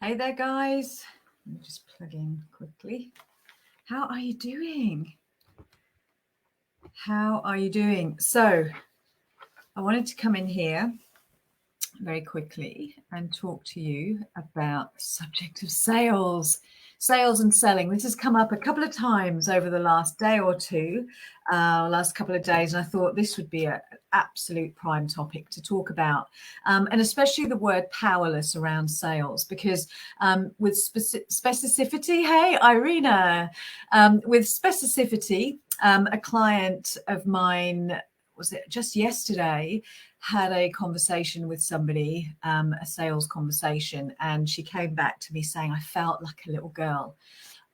Hey there, guys. Let me just plug in quickly. How are you doing? How are you doing? So, I wanted to come in here very quickly and talk to you about the subject of sales and selling. This has come up a couple of times over the last day or two, last couple of days, and I thought this would be an absolute prime topic to talk about, and especially the word powerless around sales, because with specificity, hey, Irina, with specificity, a client of mine, was it just yesterday, had a conversation with somebody, a sales conversation, and she came back to me saying, I felt like a little girl.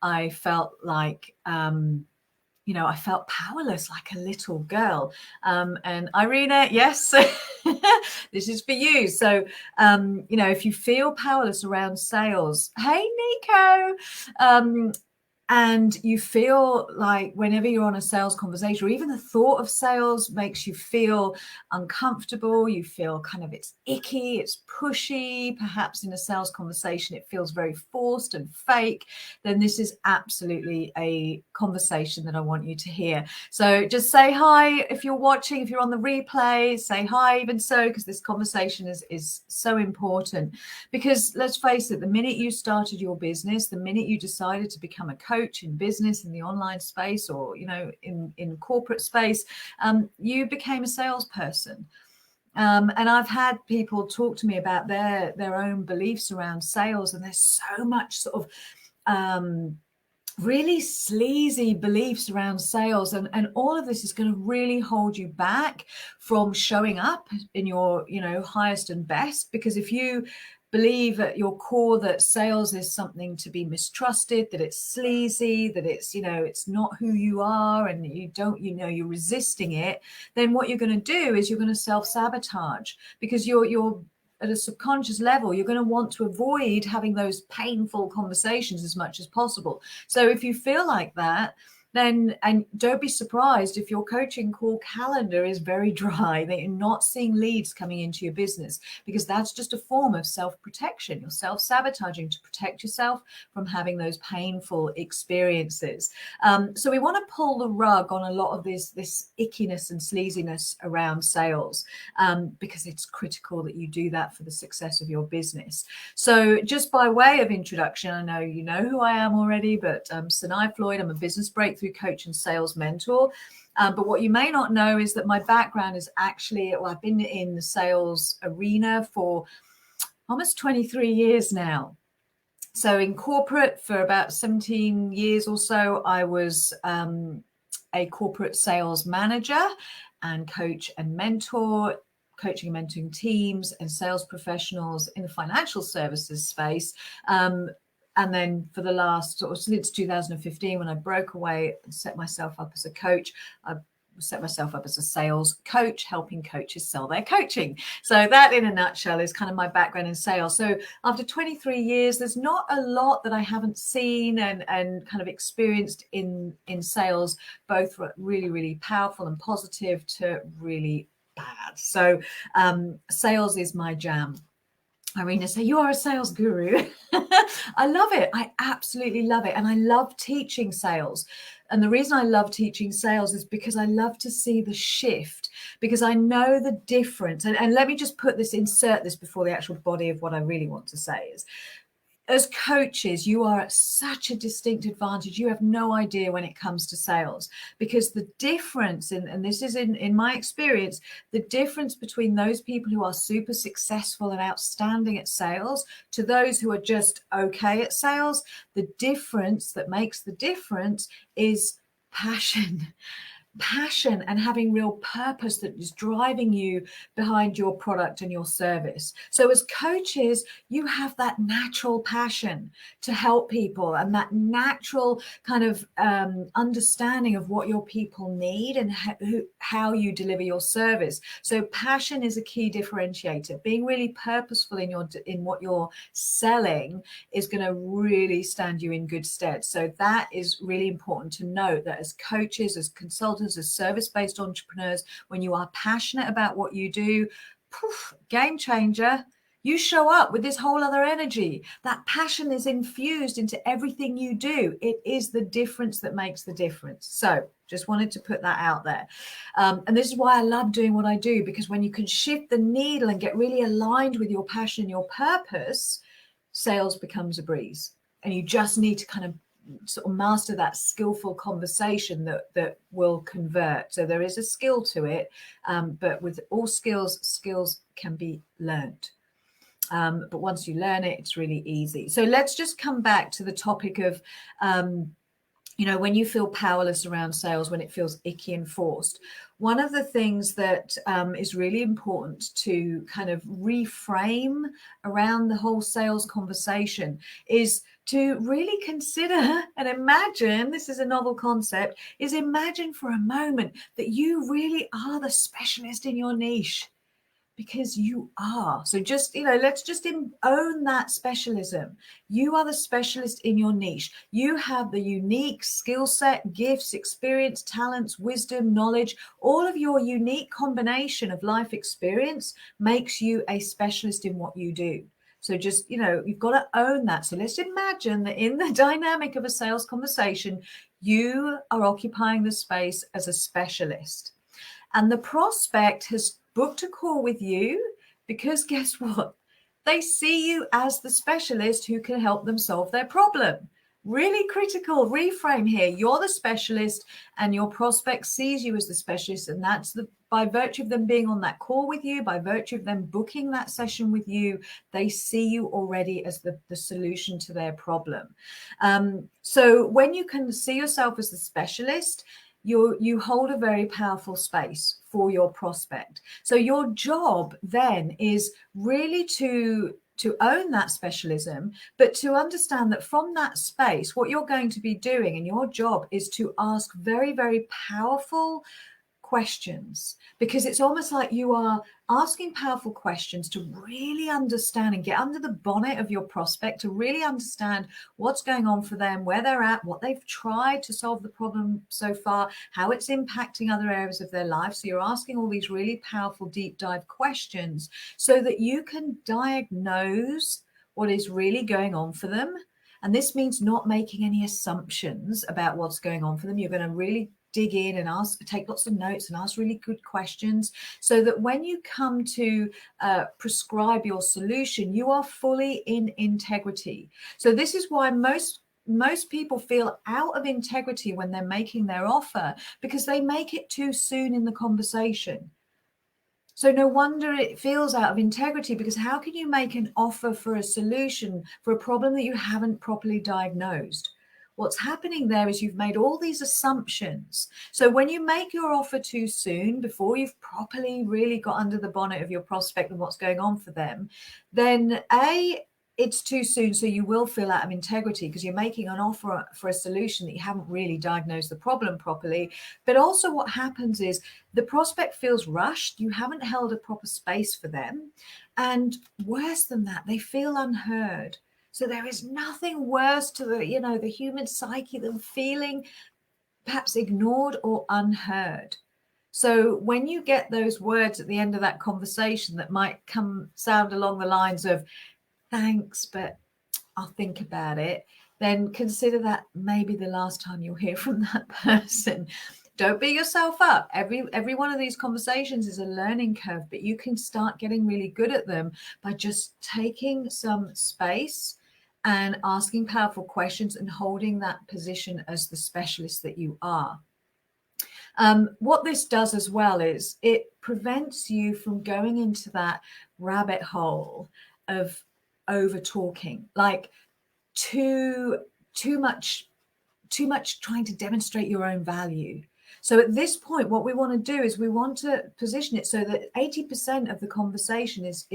I felt like, I felt powerless like a little girl. And Irina, yes, this is for you. So, if you feel powerless around sales, hey, Nico, and you feel like whenever you're on a sales conversation, or even the thought of sales makes you feel uncomfortable, you feel kind of it's icky, it's pushy, perhaps in a sales conversation it feels very forced and fake, then this is absolutely a conversation that I want you to hear. So just say hi if you're watching, if you're on the replay, say hi even so, because this conversation is so important. Because let's face it, the minute you started your business, the minute you decided to become a coach in business, in the online space, or in corporate space, you became a salesperson. And I've had people talk to me about their own beliefs around sales, and there's so much sort of really sleazy beliefs around sales, and all of this is going to really hold you back from showing up in your highest and best. Because if you believe at your core that sales is something to be mistrusted, that it's sleazy, that it's not who you are, and you're resisting it, then what you're going to do is you're going to self-sabotage, because you're at a subconscious level, you're going to want to avoid having those painful conversations as much as possible. So if you feel like that, then, and don't be surprised if your coaching call calendar is very dry, that you're not seeing leads coming into your business, because that's just a form of self-protection. You're self-sabotaging to protect yourself from having those painful experiences. So we want to pull the rug on a lot of this ickiness and sleaziness around sales, because it's critical that you do that for the success of your business. So just by way of introduction, I know you know who I am already, but Sanae, Floyd, I'm a business breakthrough coach and sales mentor. But what you may not know is that my background is actually, I've been in the sales arena for almost 23 years now. So in corporate for about 17 years or so, I was a corporate sales manager and coach and mentor, coaching and mentoring teams and sales professionals in the financial services space. And then for the last, or since 2015, when I broke away and set myself up as a coach, I set myself up as a sales coach, helping coaches sell their coaching. So that in a nutshell is kind of my background in sales. So after 23 years, there's not a lot that I haven't seen and kind of experienced in sales, both really, really powerful and positive to really bad. So sales is my jam. Irina, say you are a sales guru. I love it. I absolutely love it. And I love teaching sales. And the reason I love teaching sales is because I love to see the shift, because I know the difference. And let me just insert this before the actual body of what I really want to say is, as coaches, you are at such a distinct advantage. You have no idea when it comes to sales, because the difference, and this is in my experience, the difference between those people who are super successful and outstanding at sales to those who are just okay at sales, the difference that makes the difference is passion and having real purpose that is driving you behind your product and your service. So as coaches, you have that natural passion to help people, and that natural kind of understanding of what your people need and how you deliver your service. So passion is a key differentiator. Being really purposeful in what you're selling is going to really stand you in good stead. So that is really important to note, that as coaches, as consultants, as service-based entrepreneurs, when you are passionate about what you do, game changer. You show up with this whole other energy. That passion is infused into everything you do. It is the difference that makes the difference. So just wanted to put that out there. And this is why I love doing what I do, because when you can shift the needle and get really aligned with your passion and your purpose, sales becomes a breeze. And you just need to kind of sort of master that skillful conversation that will convert. So there is a skill to it, but with all skills can be learned. But once you learn it, it's really easy. So let's just come back to the topic of when you feel powerless around sales, when it feels icky and forced. One of the things that is really important to kind of reframe around the whole sales conversation is to really consider and imagine, this is a novel concept, is imagine for a moment that you really are the specialist in your niche. Because you are. So just, let's just own that specialism. You are the specialist in your niche. You have the unique skill set, gifts, experience, talents, wisdom, knowledge. All of your unique combination of life experience makes you a specialist in what you do. So just, you've got to own that. So let's imagine that in the dynamic of a sales conversation, you are occupying the space as a specialist. And the prospect has booked a call with you because guess what? They see you as the specialist who can help them solve their problem. Really critical reframe here. You're the specialist and your prospect sees you as the specialist. And that's by virtue of them being on that call with you, by virtue of them booking that session with you, they see you already as the solution to their problem. So when you can see yourself as the specialist, you hold a very powerful space for your prospect. So your job then is really to own that specialism, but to understand that from that space, what you're going to be doing in your job is to ask very, very powerful questions, because it's almost like you are asking powerful questions to really understand and get under the bonnet of your prospect, to really understand what's going on for them, where they're at, what they've tried to solve the problem so far, how it's impacting other areas of their life. So you're asking all these really powerful deep dive questions so that you can diagnose what is really going on for them. And this means not making any assumptions about what's going on for them. You're going to really dig in and take lots of notes and ask really good questions so that when you come to prescribe your solution, you are fully in integrity. So this is why most people feel out of integrity when they're making their offer, because they make it too soon in the conversation. So no wonder it feels out of integrity, because how can you make an offer for a solution for a problem that you haven't properly diagnosed? What's happening there is you've made all these assumptions. So when you make your offer too soon, before you've properly really got under the bonnet of your prospect and what's going on for them, then it's too soon. So you will feel out of integrity because you're making an offer for a solution that you haven't really diagnosed the problem properly. But also what happens is the prospect feels rushed. You haven't held a proper space for them. And worse than that, they feel unheard. So there is nothing worse to the human psyche than feeling perhaps ignored or unheard. So when you get those words at the end of that conversation that might sound along the lines of, thanks, but I'll think about it, then consider that maybe the last time you'll hear from that person. Don't beat yourself up. Every one of these conversations is a learning curve, but you can start getting really good at them by just taking some space and asking powerful questions and holding that position as the specialist that you are. What this does as well is it prevents you from going into that rabbit hole of over talking, like too much trying to demonstrate your own value. So at this point, what we want to do is we want to position it so that 80% of the conversation is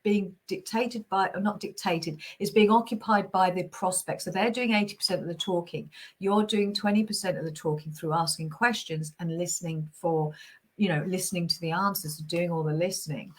being dictated by, or not dictated, is being occupied by the prospect. So they're doing 80% of the talking. You're doing 20% of the talking through asking questions and listening listening to the answers, doing all the listening.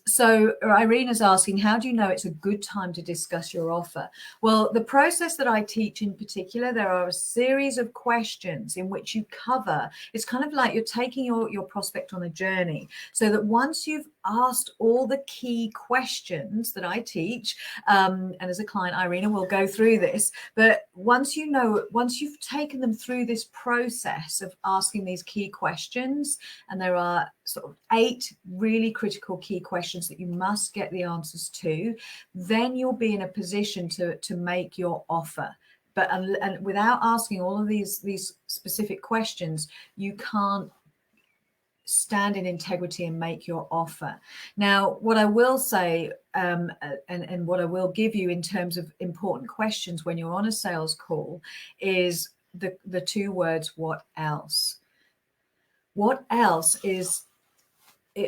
So Irina's asking, how do you know it's a good time to discuss your offer? Well, the process that I teach in particular, there are a series of questions in which you cover. It's kind of like you're taking your prospect on a journey, so that once you've asked all the key questions that I teach, and as a client, Irina will go through this, but once you've taken them through this process of asking these key questions, and there are sort of 8 really critical key questions that you must get the answers to, then you'll be in a position to make your offer. But and without asking all of these specific questions, you can't stand in integrity and make your offer. Now, what I will say, and what I will give you in terms of important questions when you're on a sales call, is the 2 words, what else? What else is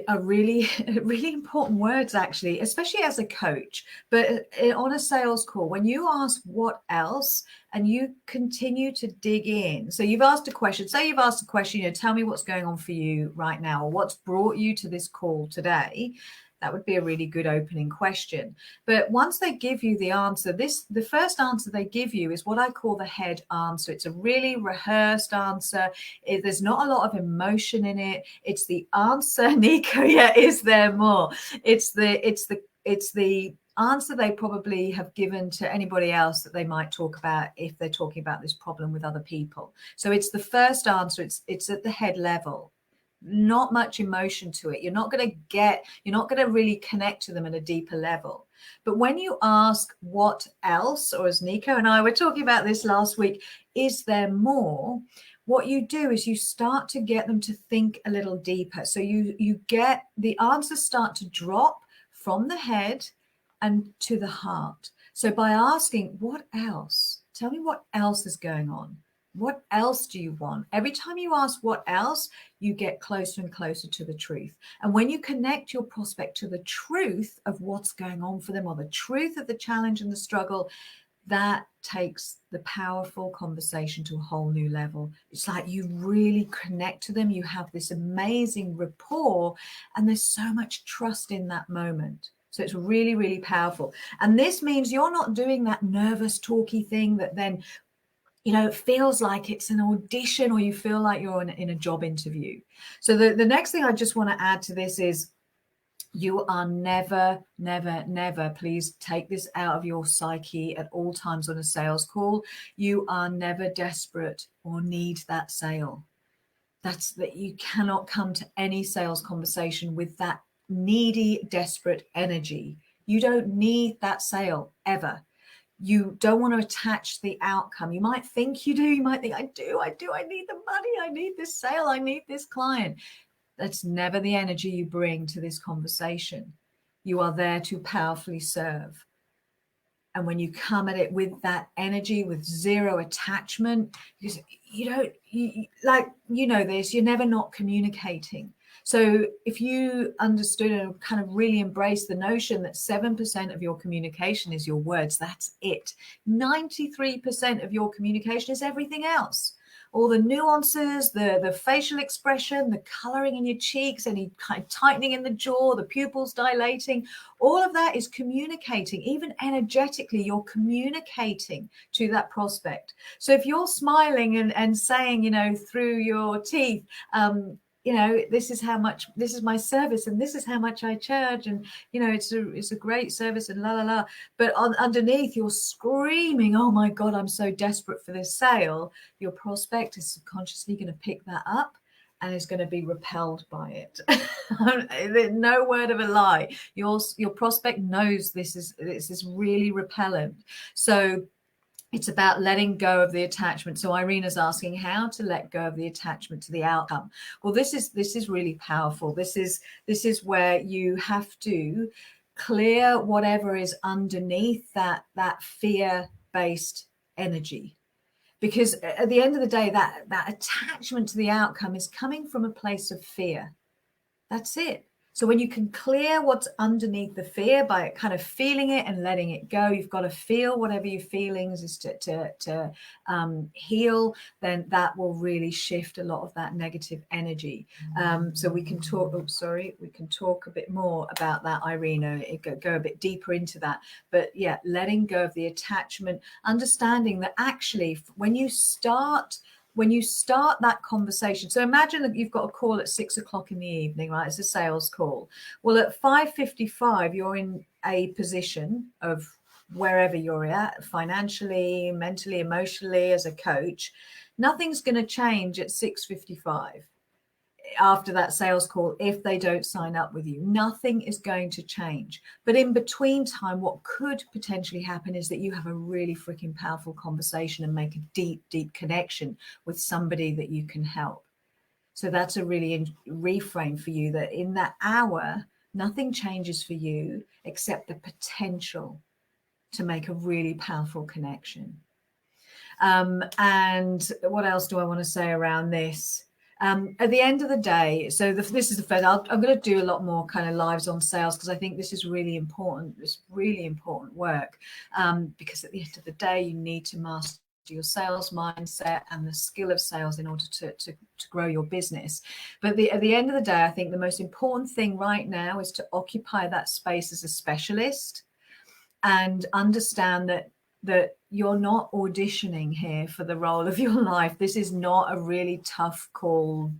are really important words, actually, especially as a coach. But on a sales call, when you ask what else and you continue to dig in, so you've asked a question, say you've asked a question, tell me what's going on for you right now, or what's brought you to this call today. That would be a really good opening question. But once they give you the answer, the first answer they give you is what I call the head answer. It's a really rehearsed answer. There's not a lot of emotion in it. It's the answer, Nico. Yeah, is there more? It's the answer they probably have given to anybody else that they might talk about if they're talking about this problem with other people. So it's the first answer. It's at the head level. Not much emotion to it. You're not going to really connect to them at a deeper level. But when you ask what else, or as Nico and I were talking about this last week, is there more? What you do is you start to get them to think a little deeper. So you get the answers start to drop from the head and to the heart. So by asking what else, tell me what else is going on. What else do you want? Every time you ask what else, you get closer and closer to the truth. And when you connect your prospect to the truth of what's going on for them, or the truth of the challenge and the struggle, that takes the powerful conversation to a whole new level. It's like you really connect to them. You have this amazing rapport, and there's so much trust in that moment. So it's really, really powerful. And this means you're not doing that nervous, talky thing that then it feels like it's an audition, or you feel like you're in a job interview. So the next thing I just want to add to this is you are never, please take this out of your psyche at all times on a sales call. You are never desperate or need that sale. That's that you cannot come to any sales conversation with that needy, desperate energy. You don't need that sale ever. You don't want to attach the outcome. You might think you do. You might think, I do. I need the money. I need this sale. I need this client. That's never the energy you bring to this conversation. You are there to powerfully serve. And when you come at it with that energy, with zero attachment, because you're never not communicating. So if you understood and kind of really embrace the notion that 7% of your communication is your words, that's it. 93% of your communication is everything else. All the nuances, the facial expression, the coloring in your cheeks, any kind of tightening in the jaw, the pupils dilating, all of that is communicating. Even energetically, you're communicating to that prospect. So if you're smiling and saying, through your teeth, this is my service, and this is how much I charge, and it's a great service, and la la la. But underneath, you're screaming, "Oh my God, I'm so desperate for this sale." Your prospect is subconsciously going to pick that up and is going to be repelled by it. No word of a lie. Your prospect knows this is really repellent. So it's about letting go of the attachment. So Irina's asking how to let go of the attachment to the outcome. Well, this is really powerful. This is where you have to clear whatever is underneath that fear-based energy. Because at the end of the day, that attachment to the outcome is coming from a place of fear. That's it. So when you can clear what's underneath the fear by kind of feeling it and letting it go, you've got to feel whatever your feelings is to heal, then that will really shift a lot of that negative energy. So we can talk, we can talk a bit more about that, Irina, go a bit deeper into that. But yeah, letting go of the attachment, understanding that actually when you start when you start that conversation, so imagine that you've got a call at 6 o'clock in the evening, right? It's a sales call. Well, at 5:55, you're in a position of wherever you're at, financially, mentally, emotionally, as a coach. Nothing's going to change at 6:55 after that sales call if they don't sign up with you. Nothing is going to change. But in between time, what could potentially happen is that you have a really freaking powerful conversation and make a deep, deep connection with somebody that you can help. So that's a really reframe for you, that in that hour, nothing changes for you except the potential to make a really powerful connection. And what else do I want to say around this? At the end of the day, so this is the first, I'm going to do a lot more kind of lives on sales, because I think this is really important. It's really important work, because at the end of the day, you need to master your sales mindset and the skill of sales in order to grow your business. But at the end of the day, I think the most important thing right now is to occupy that space as a specialist and understand that you're not auditioning here for the role of your life. This is not a really tough call,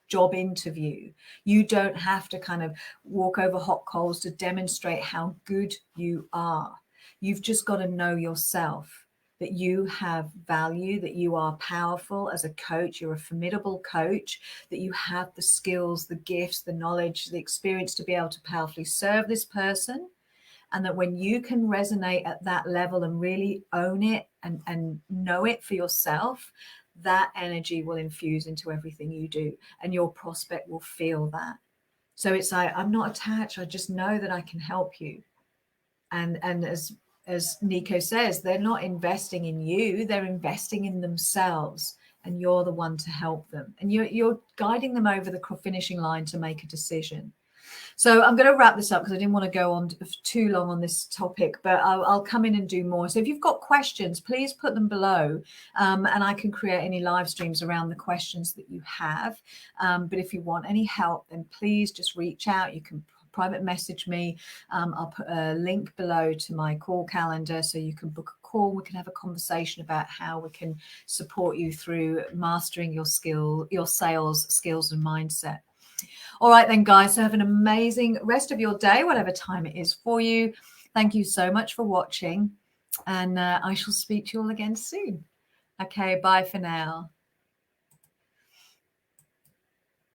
job interview. You don't have to kind of walk over hot coals to demonstrate how good you are. You've just got to know yourself, that you have value, that you are powerful as a coach. You're a formidable coach, that you have the skills, the gifts, the knowledge, the experience to be able to powerfully serve this person. And that when you can resonate at that level and really own it and know it for yourself, that energy will infuse into everything you do, and your prospect will feel that. So it's like, I'm not attached. I just know that I can help you. And as Nico says, they're not investing in you, they're investing in themselves, and you're the one to help them. And you're guiding them over the finishing line to make a decision. So I'm going to wrap this up because I didn't want to go on too long on this topic, but I'll come in and do more. So if you've got questions, please put them below, and I can create any live streams around the questions that you have. But if you want any help, then please just reach out. You can private message me. I'll put a link below to my call calendar so you can book a call. We can have a conversation about how we can support you through mastering your sales skills and mindset. All right then, guys, so have an amazing rest of your day, whatever time it is for you. Thank you so much for watching, and I shall speak to you all again soon. Okay, bye for now.